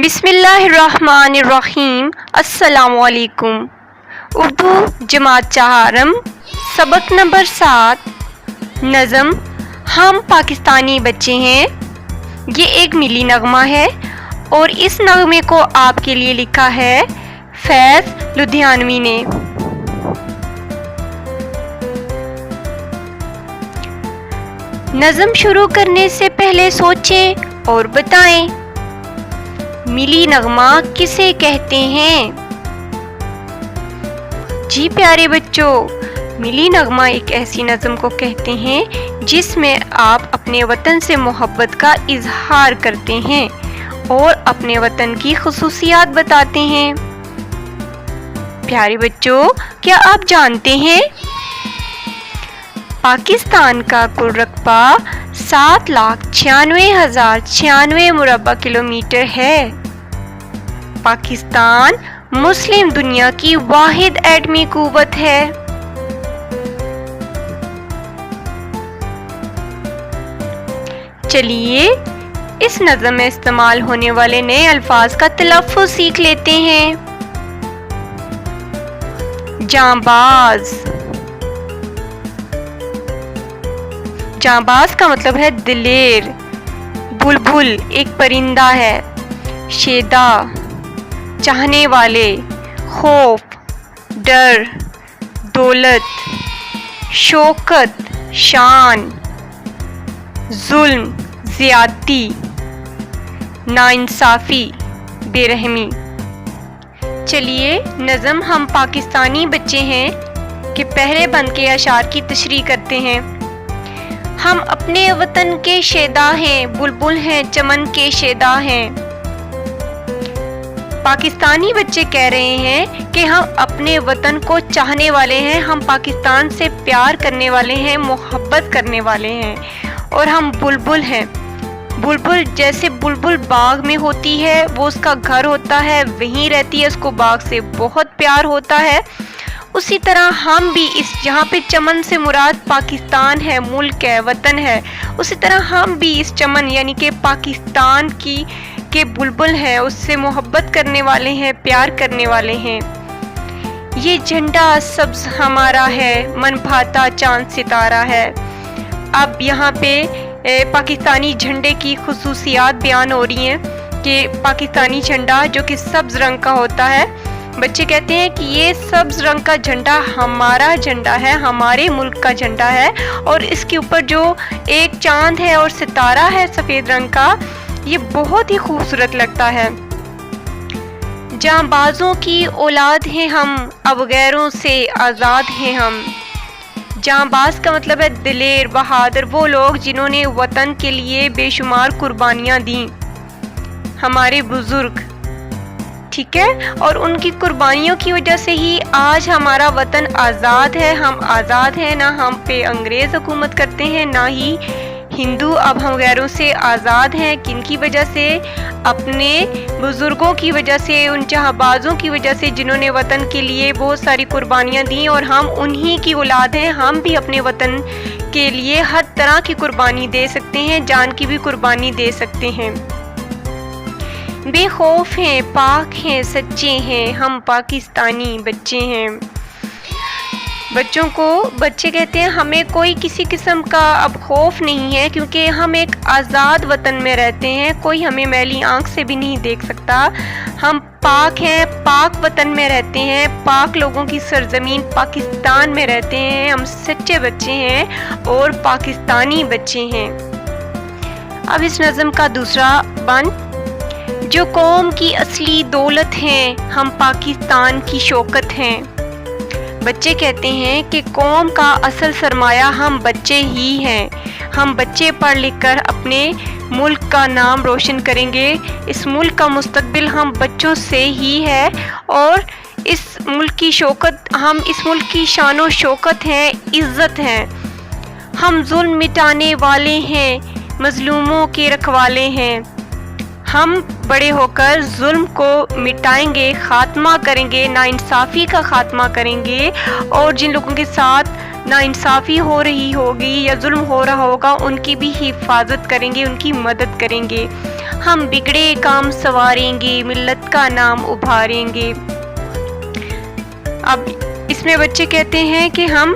بسم اللہ الرحمن الرحیم۔ السلام علیکم۔ اردو جماعت چہارم، سبق نمبر 7، نظم ہم پاکستانی بچے ہیں۔ یہ ایک ملی نغمہ ہے اور اس نغمے کو آپ کے لیے لکھا ہے فیض لدھیانوی نے۔ نظم شروع کرنے سے پہلے سوچیں اور بتائیں، ملی نغمہ کسے کہتے ہیں؟ جی پیارے بچوں، ملی نغمہ ایک ایسی نظم کو کہتے ہیں جس میں آپ اپنے وطن سے محبت کا اظہار کرتے ہیں اور اپنے وطن کی خصوصیات بتاتے ہیں۔ پیارے بچوں، کیا آپ جانتے ہیں پاکستان کا کل رقبہ 7,96,096 مربع کلومیٹر ہے۔ پاکستان مسلم دنیا کی واحد ایٹمی قوت ہے۔ چلیے اس نظم میں استعمال ہونے والے نئے الفاظ کا تلفظ سیکھ لیتے ہیں۔ جانباز، جانباز کا مطلب ہے دلیر۔ بلبل ایک پرندہ ہے۔ شیدا چاہنے والے، خوف، ڈر، دولت، شوکت، شان، ظلم، زیادتی، ناانصافی، بے رحمی۔ چلیے نظم ہم پاکستانی بچے ہیں کہ پہلے بند کے اشعار کی تشریح کرتے ہیں۔ ہم اپنے وطن کے شیدا ہیں، بلبل ہیں، چمن کے شیدا ہیں۔ پاکستانی بچے کہہ رہے ہیں کہ ہم اپنے وطن کو چاہنے والے ہیں، ہم پاکستان سے پیار کرنے والے ہیں، محبت کرنے والے ہیں، اور ہم بلبل ہیں۔ بلبل جیسے بلبل باغ میں ہوتی ہے، وہ اس کا گھر ہوتا ہے، وہیں رہتی ہے، اس کو باغ سے بہت پیار ہوتا ہے، اسی طرح ہم بھی جہاں پہ چمن سے مراد پاکستان ہے، ملک ہے، وطن ہے، اسی طرح ہم بھی اس چمن یعنی کہ پاکستان کے بلبل ہیں، اس سے محبت کرنے والے ہیں، پیار کرنے والے ہیں۔ یہ جھنڈا سبز ہمارا ہے، من بھاتا چاند ستارہ ہے۔ اب یہاں پہ پاکستانی جھنڈے کی خصوصیات بیان ہو رہی ہیں کہ پاکستانی جھنڈا جو کہ سبز رنگ کا ہوتا ہے، بچے کہتے ہیں کہ یہ سبز رنگ کا جھنڈا ہمارا جھنڈا ہے، ہمارے ملک کا جھنڈا ہے، اور اس کے اوپر جو ایک چاند ہے اور ستارہ ہے سفید رنگ کا، یہ بہت ہی خوبصورت لگتا ہے۔ جانبازوں کی اولاد ہیں ہم، اب غیروں سے آزاد ہیں ہم۔ جانباز کا مطلب ہے دلیر، بہادر، وہ لوگ جنہوں نے وطن کے لیے بے شمار قربانیاں دیں، ہمارے بزرگ، ٹھیک ہے، اور ان کی قربانیوں کی وجہ سے ہی آج ہمارا وطن آزاد ہے۔ ہم آزاد ہیں، نہ ہم پہ انگریز حکومت کرتے ہیں، نہ ہی ہندو۔ اب ہم غیروں سے آزاد ہیں، کن کی وجہ سے؟ اپنے بزرگوں کی وجہ سے، ان جانبازوں کی وجہ سے جنہوں نے وطن کے لیے بہت ساری قربانیاں دیں، اور ہم انہی کی اولاد ہیں۔ ہم بھی اپنے وطن کے لیے ہر طرح کی قربانی دے سکتے ہیں، جان کی بھی قربانی دے سکتے ہیں۔ بے خوف ہیں، پاک ہیں، سچے ہیں، ہم پاکستانی بچے ہیں۔ بچے کہتے ہیں ہمیں کوئی کسی قسم کا اب خوف نہیں ہے، کیونکہ ہم ایک آزاد وطن میں رہتے ہیں، کوئی ہمیں میلی آنکھ سے بھی نہیں دیکھ سکتا۔ ہم پاک ہیں، پاک وطن میں رہتے ہیں، پاک لوگوں کی سرزمین پاکستان میں رہتے ہیں، ہم سچے بچے ہیں اور پاکستانی بچے ہیں۔ اب اس نظم کا دوسرا بند، جو قوم کی اصلی دولت ہیں، ہم پاکستان کی شوکت ہیں۔ بچے کہتے ہیں کہ قوم کا اصل سرمایہ ہم بچے ہی ہیں، ہم بچے پڑھ لکھ کر اپنے ملک کا نام روشن کریں گے۔ اس ملک کا مستقبل ہم بچوں سے ہی ہے، اور اس ملک کی شوکت، ہم اس ملک کی شان و شوکت ہیں، عزت ہیں۔ ہم ظلم مٹانے والے ہیں، مظلوموں کے رکھوالے ہیں۔ ہم بڑے ہو کر ظلم کو مٹائیں گے، خاتمہ کریں گے، ناانصافی کا خاتمہ کریں گے، اور جن لوگوں کے ساتھ ناانصافی ہو رہی ہوگی یا ظلم ہو رہا ہوگا ان کی بھی حفاظت کریں گے، ان کی مدد کریں گے۔ ہم بگڑے کام سواریں گے، ملت کا نام ابھاریں گے۔ اب اس میں بچے کہتے ہیں کہ ہم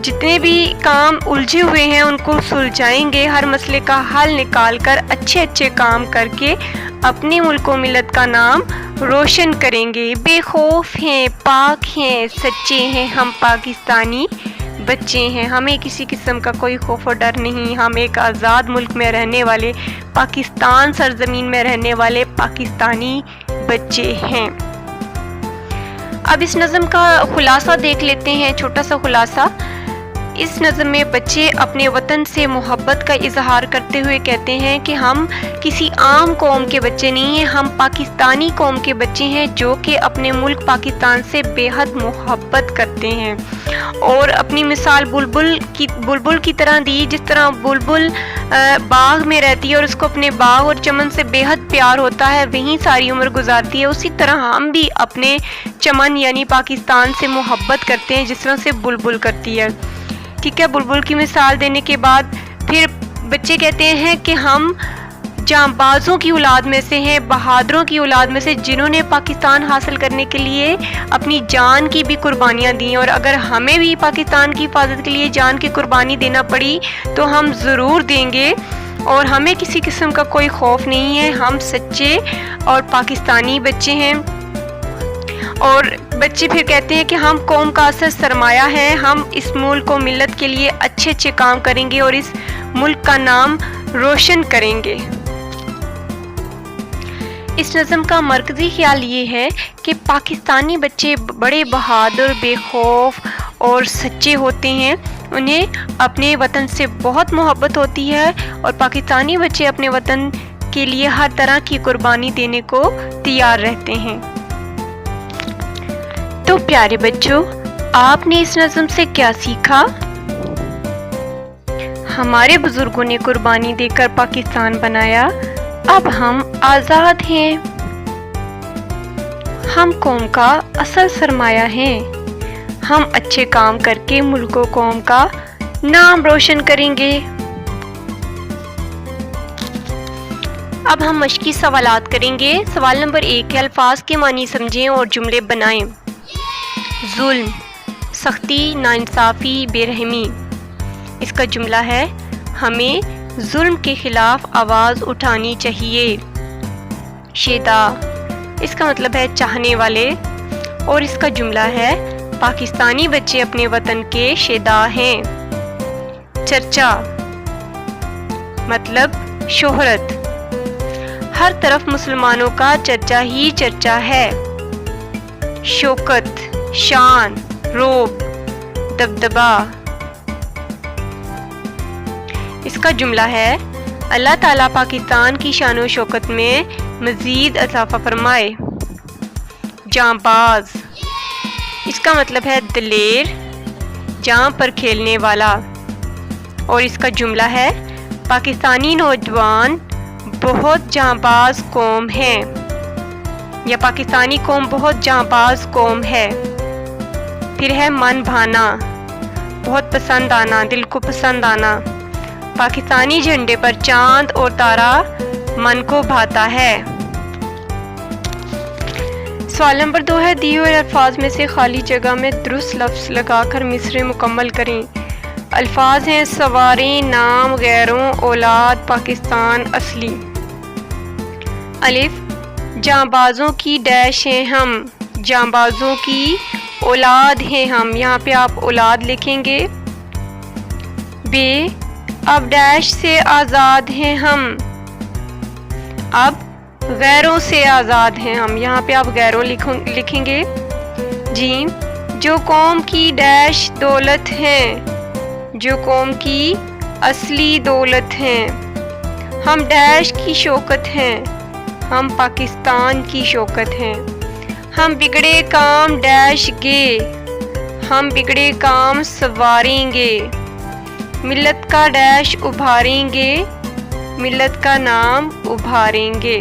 جتنے بھی کام الجھے ہوئے ہیں ان کو سلجھائیں گے، ہر مسئلے کا حل نکال کر اچھے کام کر کے اپنے ملک و ملت کا نام روشن کریں گے۔ بے خوف ہیں، پاک ہیں، سچے ہیں، ہم پاکستانی بچے ہیں، ہمیں کسی قسم کا کوئی خوف و ڈر نہیں، ہم ایک آزاد ملک میں رہنے والے، پاکستان سرزمین میں رہنے والے پاکستانی بچے ہیں۔ اب اس نظم کا خلاصہ دیکھ لیتے ہیں، چھوٹا سا خلاصہ۔ اس نظم میں بچے اپنے وطن سے محبت کا اظہار کرتے ہوئے کہتے ہیں کہ ہم کسی عام قوم کے بچے نہیں ہیں، ہم پاکستانی قوم کے بچے ہیں جو کہ اپنے ملک پاکستان سے بے حد محبت کرتے ہیں، اور اپنی مثال بلبل کی طرح دی۔ جس طرح بلبل باغ میں رہتی ہے اور اس کو اپنے باغ اور چمن سے بے حد پیار ہوتا ہے، وہیں ساری عمر گزارتی ہے، اسی طرح ہم بھی اپنے چمن یعنی پاکستان سے محبت کرتے ہیں جس طرح سے بلبل کرتی ہے۔ ٹھیک ہے، بلبل کی مثال دینے کے بعد پھر بچے کہتے ہیں کہ ہم جانبازوں کی اولاد میں سے ہیں، بہادروں کی اولاد میں سے، جنہوں نے پاکستان حاصل کرنے کے لیے اپنی جان کی بھی قربانیاں دیں، اور اگر ہمیں بھی پاکستان کی حفاظت کے لیے جان کی قربانی دینا پڑی تو ہم ضرور دیں گے، اور ہمیں کسی قسم کا کوئی خوف نہیں ہے، ہم سچے اور پاکستانی بچے ہیں۔ اور بچے پھر کہتے ہیں کہ ہم قوم کا اصل سرمایہ ہیں، ہم اس ملک و ملت کے لیے اچھے کام کریں گے اور اس ملک کا نام روشن کریں گے۔ اس نظم کا مرکزی خیال یہ ہے کہ پاکستانی بچے بڑے بہادر، بے خوف اور سچے ہوتے ہیں، انہیں اپنے وطن سے بہت محبت ہوتی ہے، اور پاکستانی بچے اپنے وطن کے لیے ہر طرح کی قربانی دینے کو تیار رہتے ہیں۔ تو پیارے بچوں، آپ نے اس نظم سے کیا سیکھا؟ ہمارے بزرگوں نے قربانی دے کر پاکستان بنایا، اب ہم آزاد ہیں، ہم قوم کا اصل سرمایہ ہیں، ہم اچھے کام کر کے ملک و قوم کا نام روشن کریں گے۔ اب ہم مشقی سوالات کریں گے۔ سوال نمبر 1 ہے، الفاظ کے معنی سمجھیں اور جملے بنائیں۔ ظلم، سختی، ناانصافی، بے رحمی۔ اس کا جملہ ہے، ہمیں ظلم کے خلاف آواز اٹھانی چاہیے۔ شیدا، اس کا مطلب ہے چاہنے والے، اور اس کا جملہ ہے، پاکستانی بچے اپنے وطن کے شیدا ہیں۔ چرچا، مطلب شہرت، ہر طرف مسلمانوں کا چرچا ہی چرچا ہے۔ شوکت، شان، روب، دبدبا۔ اس کا جملہ ہے، اللہ تعالیٰ پاکستان کی شان و شوکت میں مزید اضافہ فرمائے۔ جانباز، اس کا مطلب ہے دلیر، جان پر کھیلنے والا، اور اس کا جملہ ہے، پاکستانی نوجوان بہت جانباز قوم ہیں، یا پاکستانی قوم بہت جانباز قوم ہے۔ پھر ہے من بھانا، بہت پسند آنا، دل کو پسند آنا۔ پاکستانی جھنڈے پر چاند اور تارا من کو بھاتا ہے۔ سوال نمبر 2 ہے، دیے ہوئے الفاظ میں سے خالی جگہ میں درست لفظ لگا کر مصرعے مکمل کریں۔ الفاظ ہیں، سواریں، نام، غیروں، اولاد، پاکستان، اصلی۔ الف، جانبازوں کی ڈیش ہیں ہم، جانبازوں کی اولاد ہیں ہم، یہاں پہ آپ اولاد لکھیں گے۔ بے، اب ڈیش سے آزاد ہیں ہم، اب غیروں سے آزاد ہیں ہم، یہاں پہ آپ غیروں لکھیں گے۔ جیم، جو قوم کی ڈیش دولت ہیں، جو قوم کی اصلی دولت ہیں، ہم ڈیش کی شوکت ہیں، ہم پاکستان کی شوکت ہیں۔ ہم بگڑے کام ڈیش گے، ہم بگڑے کام سواریں گے، ملت کا ڈیش ابھاریں گے، ملت کا نام ابھاریں گے۔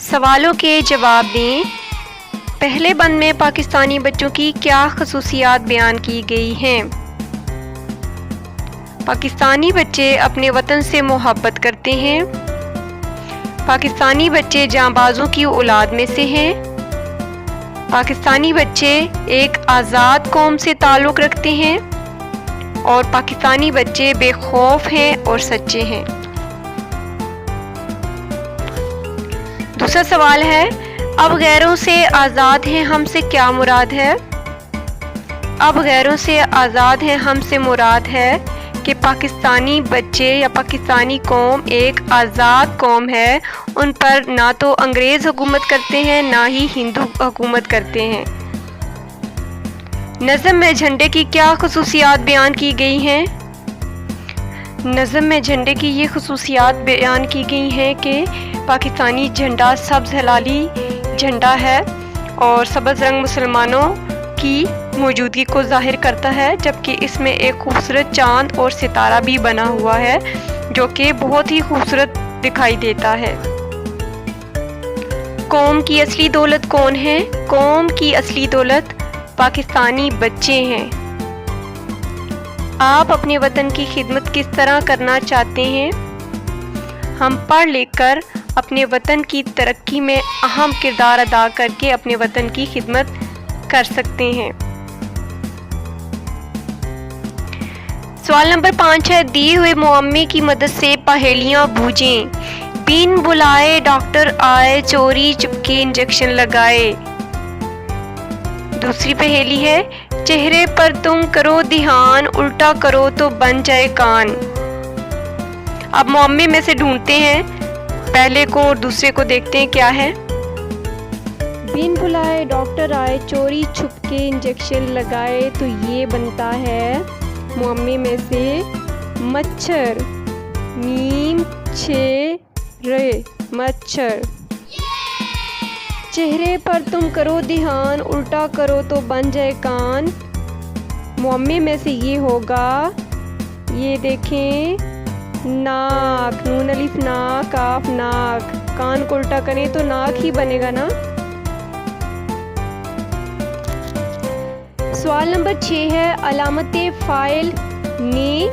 سوالوں کے جواب دیں۔ پہلے بند میں پاکستانی بچوں کی کیا خصوصیات بیان کی گئی ہیں؟ پاکستانی بچے اپنے وطن سے محبت کرتے ہیں۔ پاکستانی بچے جانبازوں کی اولاد میں سے ہیں۔ پاکستانی بچے ایک آزاد قوم سے تعلق رکھتے ہیں اور پاکستانی بچے بے خوف ہیں اور سچے ہیں۔ دوسرا سوال ہے، اب غیروں سے آزاد ہیں ہم سے کیا مراد ہے؟ اب غیروں سے آزاد ہیں ہم سے مراد ہے کہ پاکستانی بچے یا پاکستانی قوم ایک آزاد قوم ہے، ان پر نہ تو انگریز حکومت کرتے ہیں نہ ہی ہندو حکومت کرتے ہیں۔ نظم میں جھنڈے کی کیا خصوصیات بیان کی گئی ہیں؟ نظم میں جھنڈے کی یہ خصوصیات بیان کی گئی ہیں کہ پاکستانی جھنڈا سبز ہلالی جھنڈا ہے اور سبز رنگ مسلمانوں کی موجودگی کو ظاہر کرتا ہے، جبکہ اس میں ایک خوبصورت چاند اور ستارہ بھی بنا ہوا ہے جو کہ بہت ہی خوبصورت دکھائی دیتا ہے۔ قوم کی اصلی دولت کون ہے؟ قوم کی اصلی دولت پاکستانی بچے ہیں۔ آپ اپنے وطن کی خدمت کس طرح کرنا چاہتے ہیں؟ ہم پڑھ لکھ کر اپنے وطن کی ترقی میں اہم کردار ادا کر کے اپنے وطن کی خدمت کر سکتے ہیں۔ سوال نمبر 5 ہے، دیے ہوئے معمے کی مدد سے پہیلیاں بوجھیں۔ بین بلائے ڈاکٹر آئے، چوری چپکے انجیکشن لگائے۔ دوسری پہیلی ہے، چہرے پر تم کرو دھیان، الٹا کرو تو بن جائے کان۔ اب معمے میں سے ڈھونڈتے ہیں، پہلے کو اور دوسرے کو دیکھتے ہیں کیا ہے۔ بین بلائے ڈاکٹر آئے، چوری چھپ کے انجیکشن لگائے، تو یہ بنتا ہے معمے میں سے مچھر، نیم چھ رے مچھر۔ چہرے پر تم کرو دھیان، الٹا کرو تو بن جائے کان، معمے میں سے یہ ہوگا، یہ دیکھیں، ناک، نون الف نا کاف ناک، کان کو الٹا کریں تو ناک ہی بنے گا نا۔ سوال نمبر 6 ہے، علامت فاعل نے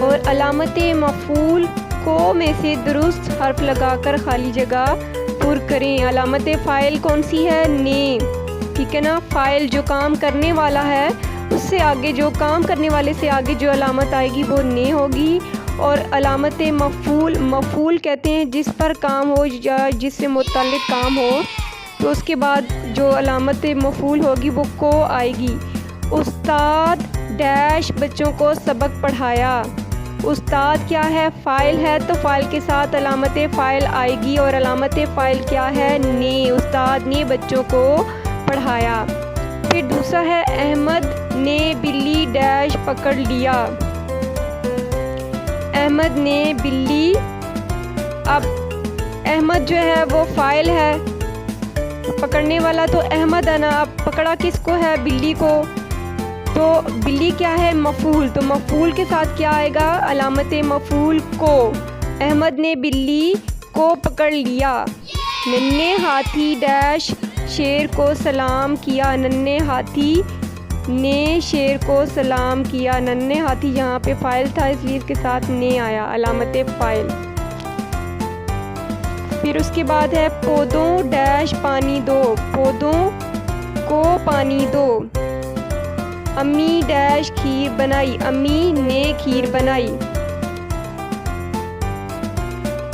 اور علامت مفعول کو میں سے درست حرف لگا کر خالی جگہ پر کریں۔ علامت فاعل کون سی ہے؟ نے، ٹھیک ہے نا، فاعل جو کام کرنے والا ہے اس سے آگے، جو کام کرنے والے سے آگے جو علامت آئے گی وہ نے ہوگی، اور علامت مفعول، مفعول کہتے ہیں جس پر کام ہو یا جس سے متعلق کام ہو، تو اس کے بعد جو علامت مفعول ہوگی وہ کو آئے گی۔ استاد ڈیش بچوں کو سبق پڑھایا۔ استاد کیا ہے؟ فاعل ہے، تو فاعل کے ساتھ علامت فاعل آئے گی، اور علامت فاعل کیا ہے؟ نے، استاد نے بچوں کو پڑھایا۔ پھر دوسرا ہے، احمد نے بلی ڈیش پکڑ لیا۔ احمد نے بلی، اب احمد جو ہے وہ فاعل ہے، پکڑنے والا تو احمد ہے نا، اب پکڑا کس کو ہے؟ بلی کو، تو بلی کیا ہے؟ مفعول، تو مفعول کے ساتھ کیا آئے گا؟ علامت مفعول کو۔ احمد نے بلی کو پکڑ لیا۔ ننھے ہاتھی ڈیش شیر کو سلام کیا۔ ننھے ہاتھی نے شیر کو سلام کیا۔ ننھے ہاتھی یہاں پہ فاعل تھا اس لیے اس کے ساتھ نے آیا، علامت فاعل۔ پھر اس کے بعد ہے، پودوں ڈیش پانی دو۔ پودوں کو پانی دو۔ امی ڈیش کھیر بنائی۔ امی نے کھیر بنائی۔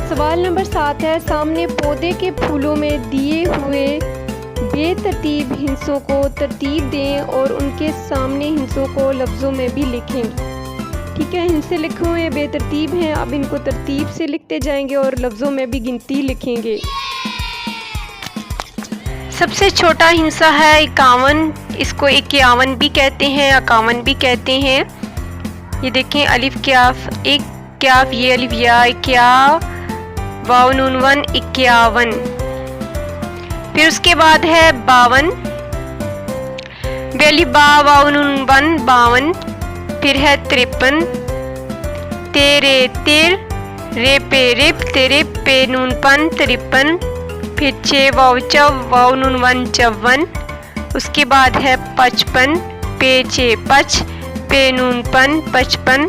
سوال نمبر 7 ہے، سامنے پودے کے پھولوں میں دیے ہوئے بے ترتیب ہندسوں کو ترتیب دیں اور ان کے سامنے ہندسوں کو لفظوں میں بھی لکھیں۔ ٹھیک ہے، ہندسے لکھے ہوئے بے ترتیب ہیں، اب ان کو ترتیب سے لکھتے جائیں گے اور لفظوں میں بھی گنتی لکھیں گے۔ سب سے چھوٹا ہندسہ ہے 51، اس کو 51 بھی کہتے ہیں، 51 بھی کہتے ہیں۔ یہ دیکھیں، الف کیاف، ایک کیاف، یہ الف یا، کیا واو نون ون، 51۔ پھر اس کے بعد ہے 52، بیلی با واو نون ون، 52۔ پھر ہے 53، تیرے تر، رے پہ رپ، تیرے پہ نون پن، 53۔ پھر 6 واو چو، واو نون ون، 54۔ اس کے بعد ہے 55، پے 6 پچ، پے نون پن، 55۔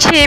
6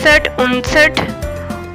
59,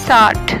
60।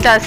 10।